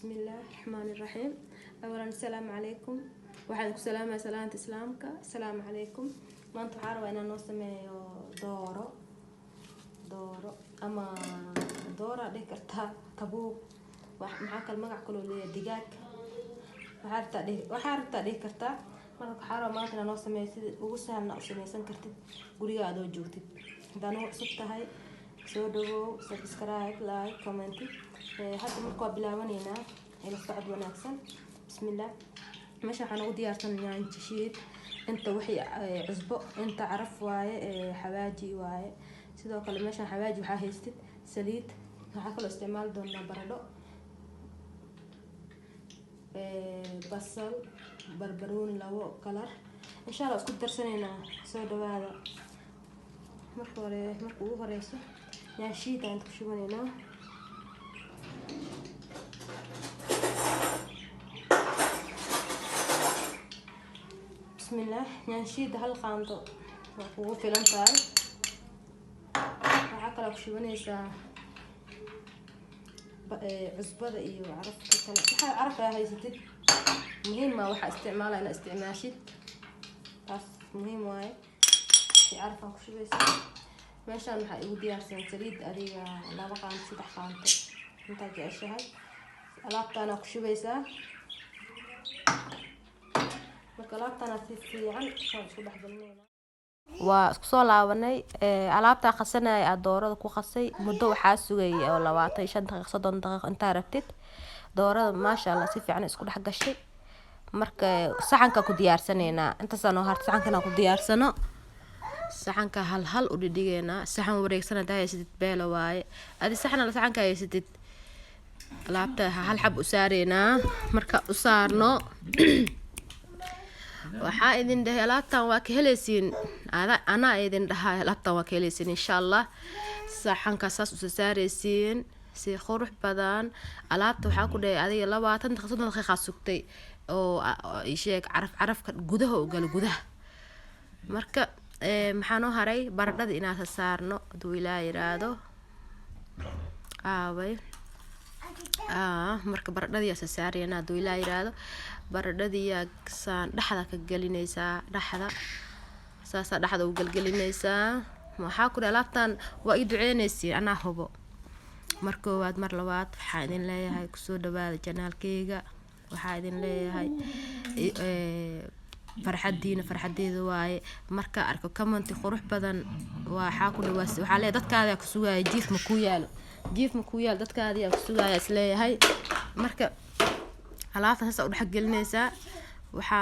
بسم الله الرحمن الرحيم. أولا السلام عليكم وعليكم السلام سلامة إسلامك. السلام عليكم. ما أنتم عارفة أن أنا نسمي دورة أما دورة ذكرتها تبوك ومعك المقع كله اللي الدجاج وحارت ذكرتها مرة حارة ما كنا نسمي وقصها نقصني سنكرت قرية أدو جوتي دانو عصبتها هاي سودو سبسكرايب لايك كومنتي هذا مركب بلاونينا إلى صعد وناكسن. بسم الله مش هنقول ديارتنا يعني تشيد انت وحي عزبو انت عرف واي حواجي واي sidoo kale meeshan xawaaji waxa haystid saliid waxa kale isticmaal doona baradho basal barbarooni lawo kalar insha Allah isku darsanayna soo dhawaada marka ugu horeyso yaa shiida inta ku shubanayna بسم الله نشيد هالقانطو وفي الانطاي وعقلة وشبنيسا عزبادة ايو عرفة هاي ستد مهمة وحا استعمالها انا استعماشي بس مهم واي عرفة وشبنيسا ماشان وحا ايو ديارسان سريد اديا لا بقى عن سيدح قانطو انتاجي اشهد الابتانا وشبنيسا waa isku soo laabanay alaabta qasanay aad doorada ku qasay muddo waxa sugay oo 25 daqiiqo 30 daqiiqo inta rabtid doorada maasha Allah si fiican isku dhex gashay marka saxanka ku diyaarsanayna inta sano hart saxanka ku diyaarsano saxanka hal u dhigayna saxan wareegsan haysid beelo waaye adi saxanka haysid alaabta hal xab u saarayna marka u saarno waxaa idin dhahay alaabtan waa ka helaysiin ana idin dhahay alaabtan waa ka helaysiin insha Allah saxanka saas u saaraysiin si qurux badan alaabta waxaa ku dhahay adiga 20 daqiiqo sugtay oo sheeg carafka gudaha u gal gudaha marka maxaa noo haray baradhada inaad saarno duu ilaa yiraahdo marka baradhada saarayna duu ilaa yiraahdo baradhadiya saan dhaxda ka galinaysa dhaxda saasa dhaxda u galgalinaysa waxa ku alaabtan waa ii duceynaysi ana hubo marka waad mar labaad waxa idin leeyahay ku soo dhawaada janaalkeyga waxa idin leeyahay farxadeeda waaye marka arko comment qurux badan waxa ku dhawaas waxa leeyahay dadkaada ku sugaya jiif ma ku yaal dadkaada ku sugaya isleeyahay marka alaabta saas u dhax gelinaysa waxa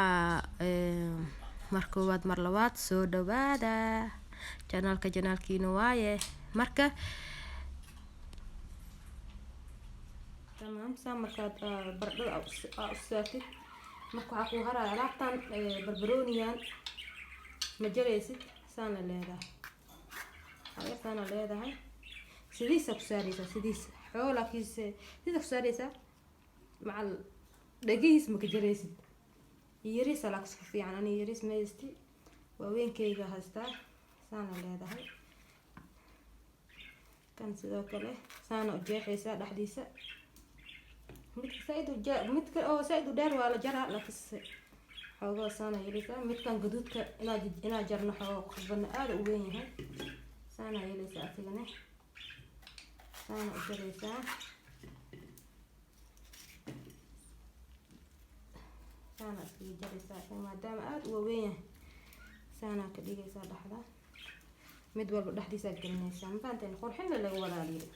marka waad mar labaad soo dhawaada janaalkiina waaye marka tamam markaad baradhada u saartid marka waxa ku haray alaabtan barbarooniyan ma jaraysid saana leedahay sidiisa ku saaraysa sidiisa xoolakiisa sida ku saaraysa macal dhagihiis ma ka jaraysid yariis alaaks ku fiican ani yariis meeysti waaweenkeyga haystaa saana leedahay kan sidoo kale saana u jeexaysa dhaxdiisa midka oo saydu dheer waa la jaraa lafis xoogaa saana yeelaysa midkan gaduudka inaad jarno xoogaa qasbana aad u weyn yahay saana yeelaysa asigana saana u jaraysaa saana iskaga jaraysaa maadaama aad u weyn saana ka dhigaysaa dhaxda mid walba dhaxdiisa gelinaysaa maantaan qorxina laga walaaliyo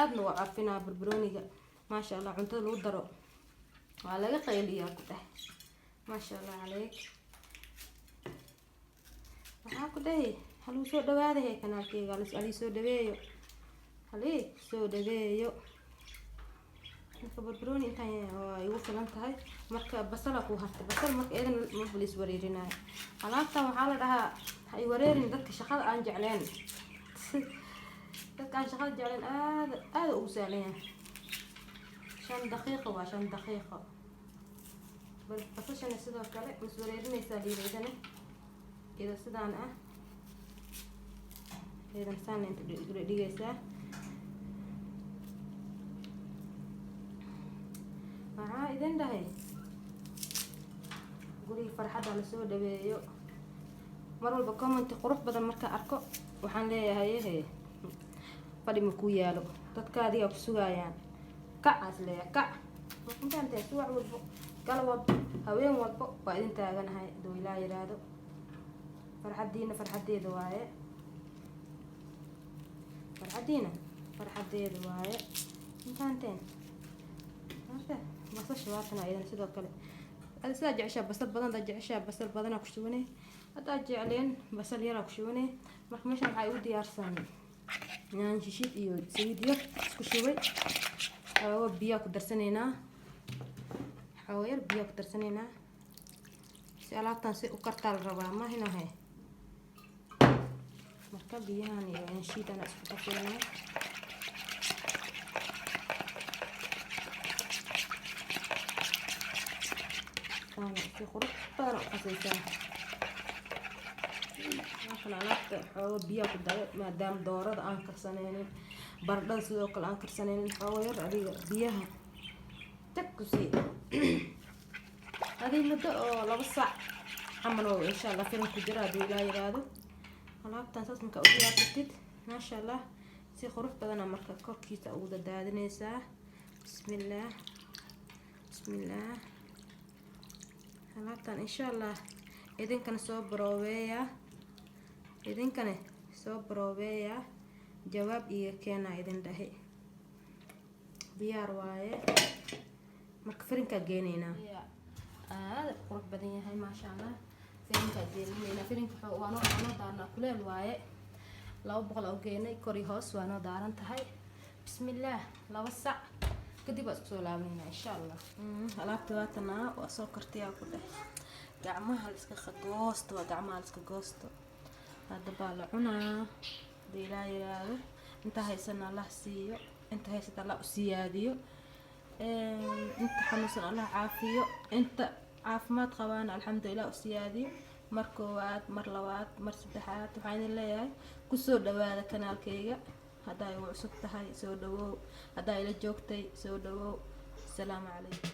aadna waa carfinaa barbarooniga maasha Allah cuntada lagu daro waa laga qayliyaa ku dhahay maasha Allah عليك waxaa ku dhahay haluu soo dhawaada hay kanaalkeyga ali soo dhaweeyo marka barbarooni intaan waa igu filan tahay marka basal ku hartay basal marka eedan ma bulis wareerinayo alaabtan waxaa la dhahaa ay wareerin dadka shaqada aan jecleen aad u saalayaan 5 daqiiqo waa 5 daqiiqo bal basashana sidoo kale is wareerinaysa liideedana ida sidaan idan saan inta dhigaysa maxaa idin dhahay guriga farxadda la soo dhaweeyo mar walba comment qurux badan markaan arko waxaan leeyahay fadhi ma ku yaalo dadka adiga ku sugayaan kacaas leeyahay kac intaan tahay subax walbo gal walbo haween walbo waa idin taaganahay doo ilaa yiraahdo farxadiina farxadeeda waaye farxadiina farxadeeda waaye intaan teen marka basasha waatan aydan sidoo kale هذا سلا جعشة بصل بدن ده جعشة بصل بدن أكشونه هذا جعلين بصل يرا أكشونه مركمش أنا عايودي أرسل يعني شيء يود سيديا كشوي هو بياك درسنينا حوير بياك درسنينا سألات تنسي وكرتال ربع ما هنا هي مركب يعني شيء أنا أسكتنا في خروج طارق أساسا لكن علاقة حوا بيا كده ما دام دورة أنكر سنين برد سلوك الأنكر سنين حوير علي بيها تكسي هذه مدة لو ساعة عملوا إن شاء الله فيلم كجرا دولا يرادو علاقة أساس مكأودية كتير ما شاء الله سي خروج بدنا مركب كوكي تأود دادنيسا بسم الله بسم الله alaabtan insha allah idinkana soo baroobeeya jawaab iyo keena idin dhahay diyaar waaye marka firinka geenayna aad qurux badan yahay ma sha Allah firinka geenayna firinka waano daarna kuleel waaye 200 oo geenay kori hoos waano daaran tahay bismillaah 2 sac kadib waa isku soo laabanayna insha Allah alaabta waatana waa soo kartiyaa ku dhex gacmaha la iska goosto waa gacmaha la iska goosto hada baa la cunaa deelaa yiraahdo inta haysan Allah siiyo inta haysata Allah u siyaadiyo inta xanuunsan Allah caafiyo inta caafimaad qabaan alxamdulillah u siyaadiyo mar koowaad mar labaad mar saddexaad waxaan leeyahay ku soo dhawaada kanaalkayga هذا يوصف تهاي سودو هذا إلى جوكتي سودو السلام عليكم.